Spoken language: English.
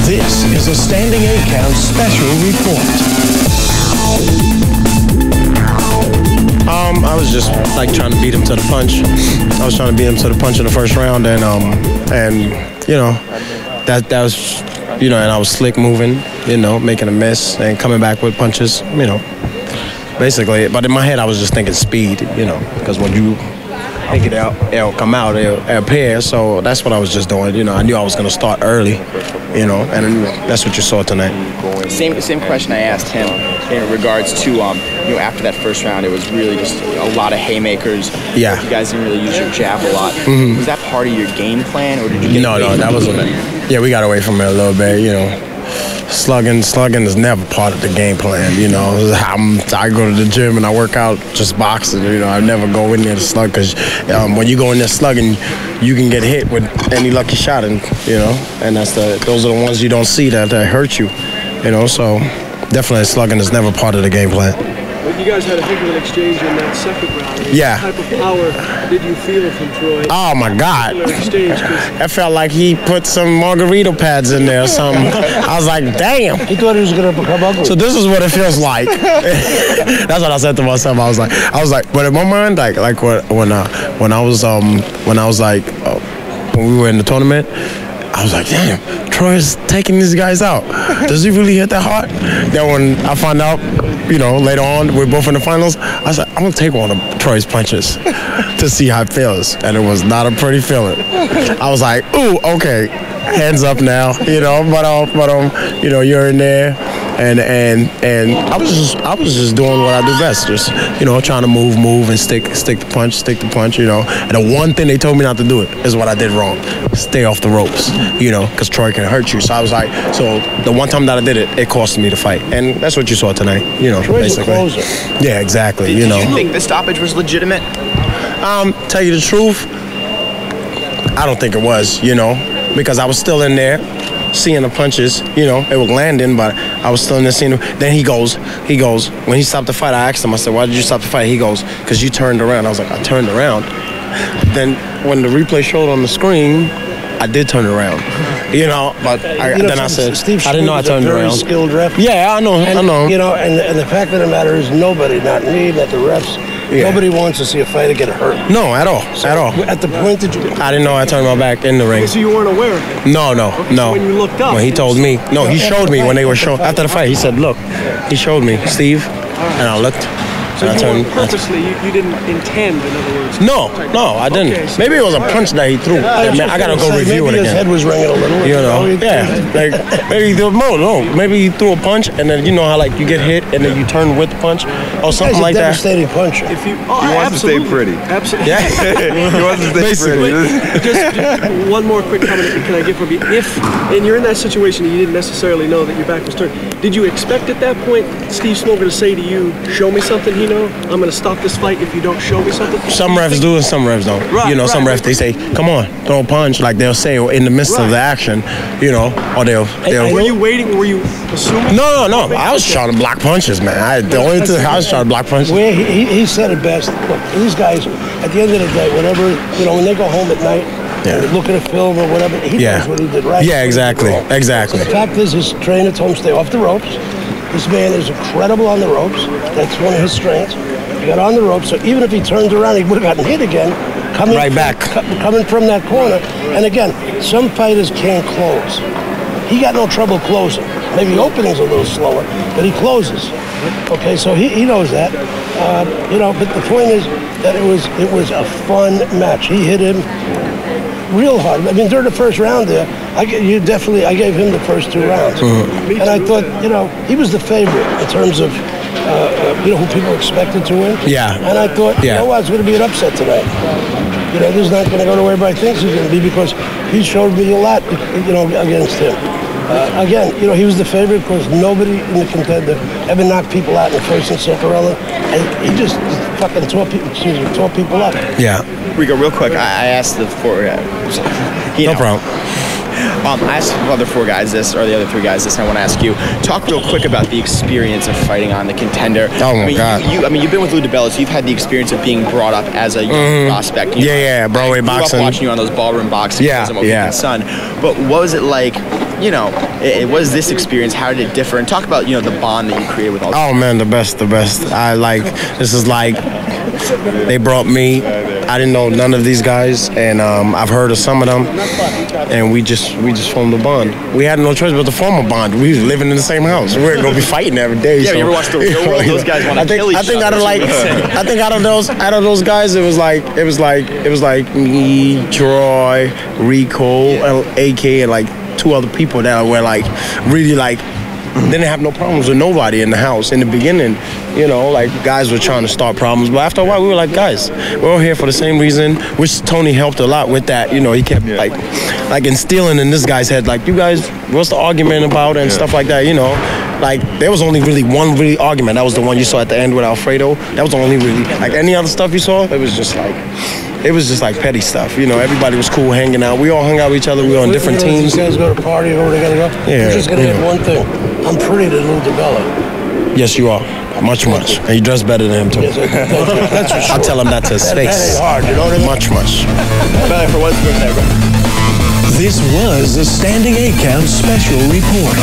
This is a Standing 8 Count special report. I was just like trying to beat him to the punch. I was trying to beat him to the punch in the first round, and you know, that was, you know, and I was slick moving, you know, making a miss and coming back with punches, you know, basically. But in my head, I was just thinking speed, you know, because when you take it out, it'll come out, it'll appear. So that's what I was just doing. You know, I knew I was going to start early, you know, and that's what you saw tonight. Same question I asked him in regards to, you know, after that first round, it was really just a lot of haymakers. Yeah. You guys didn't really use your jab a lot. Mm-hmm. Was that part of your game plan, or did you get No, that wasn't. Yeah, we got away from it a little bit, you know. Slugging is never part of the game plan, you know. I go to the gym and I work out just boxing, you know. I never go in there to slug because when you go in there slugging, you can get hit with any lucky shot, and you know, and those are the ones you don't see that hurt you, you know. So definitely slugging is never part of the game plan. But you guys had a heck of an exchange in that second round. Yeah. What type of power did you feel from Troy? Oh my God! I felt like he put some margarita pads in there or something. I was like, damn. He thought he was gonna become ugly. So this is what it feels like. That's what I said to myself. I was like, but in my mind, like when we were in the tournament, I was like, damn, Troy's taking these guys out. Does he really hit that hard? Then when I found out, you know, later on, we're both in the finals, I was like, I'm gonna take one of Troy's punches to see how it feels. And it was not a pretty feeling. I was like, ooh, okay, hands up now, you know, but you know, you're in there. And I was just doing what I do best, just, you know, trying to move and stick the punch, you know. And the one thing they told me not to do it is what I did wrong. Stay off the ropes, you know, because Troy can hurt you. So I was like, so the one time that I did it, it cost me the fight, and that's what you saw tonight, you know. Troy's basically. A closer. Yeah, exactly. Did you know. you think the stoppage was legitimate? Tell you the truth, I don't think it was, you know, because I was still in there. Seeing the punches, you know, it was landing, but I was still in the scene. Then he goes, when he stopped the fight, I asked him, I said, why did you stop the fight? He goes, because you turned around. I was like, I turned around. Then when the replay showed on the screen, I did turn around, you know, but I said, I didn't know I turned around. Skilled ref. Yeah, I know. You know, and the fact of the matter is nobody, not me, not the refs, nobody wants to see a fighter get hurt. No, at all, at all. At the point that you... I didn't know I turned my back in the ring. So you weren't aware of it? No. So when you looked up... When he told me. No, he showed me when they were showing. After the fight, he said, look, he showed me, Steve, and I looked. So you purposely, you didn't intend, in other words? No, I didn't. Okay, so maybe it was a punch that he threw. I gotta go review it again. Maybe his head was ringing a little. You know, yeah. Like maybe he threw maybe he threw a punch, and then you know how like you get hit and then you turn with the punch or something like that. Devastating puncher. If you, he wants to stay pretty. Absolutely. Yeah. He wants to stay pretty. Just one more quick comment can I get from you? And you're in that situation and you didn't necessarily know that your back was turned, did you expect at that point Steve Smoker to say to you, show me something, Hino? I'm going to stop this fight if you don't show me something? Some refs do and some refs don't. Right, you know, some refs, they say, come on, throw a punch, like they'll say in the midst of the action, you know, or they'll... Were you waiting? Were you assuming? No. I was trying to block punches, man. I was trying to block punches. Well, he said it best. Look, these guys, at the end of the day, whenever, you know, when they go home at night, look at a film or whatever, he knows what he did right. Yeah, exactly. So the fact is, his trainer told him to stay off the ropes. This man is incredible on the ropes. That's one of his strengths. He got on the ropes, so even if he turned around, he would have gotten hit again. Coming from that corner. And again, some fighters can't close. He got no trouble closing. Maybe opening's a little slower, but he closes. Okay, so he knows that. You know, but the point is that it was a fun match. He hit him real hard. I mean, during the first round there, I gave him the first 2 rounds. Mm-hmm. And I thought, you know, he was the favorite in terms of, you know, who people expected to win. Yeah. And I thought, you know what, it's going to be an upset tonight. You know, this is not going to go the way everybody thinks it's going to be because he showed me a lot, you know, against him. Again, you know, he was the favorite because nobody in the contender ever knocked people out in the first and second round. And he just fucking tore people up. Yeah. Rico, real quick, I asked the 4 guys. No problem. I asked the other 4 guys this, or the other 3 guys this, and I want to ask you, talk real quick about the experience of fighting on the Contender. Oh, my God. You've been with Lou DiBella, so you've had the experience of being brought up as a young prospect. Broadway boxing. I grew up watching you on those ballroom boxing shows with my son. But what was it like you know, what is this experience? How did it differ? And talk about, you know, the bond that you created with all. Oh man, the best. This is like they brought me. I didn't know none of these guys, and I've heard of some of them, and we just formed a bond. We had no choice but to form a bond. We was living in the same house. We we're gonna be fighting every day. Yeah, so, you ever watch The Real World? Those guys want to kill each other. I think out of those guys, it was like me, Troy, Rico, AK, and like 2 other people that were like really like. Didn't have no problems with nobody in the house in the beginning. You know, like guys were trying to start problems, but after a while we were like, guys, we're all here for the same reason. Which Tony helped a lot with that. You know, he kept like instilling in this guy's head, like, you guys, what's the argument about and stuff like that. You know, like there was only really one argument. That was the one you saw at the end with Alfredo. That was the only really like any other stuff you saw. It was just like petty stuff. You know, everybody was cool hanging out. We all hung out with each other. We were on different teams. You guys go to party or they gotta go. Yeah, You're just gonna get one thing. I'm pretty to Lou DiBella. Yes, you are. Much. And you dress better than him, too. Yes, that's for sure. I'll tell him that to his face. That ain't hard, you know what I mean? Much. Better for what's good there, bro. This was a Standing 8 Count special report.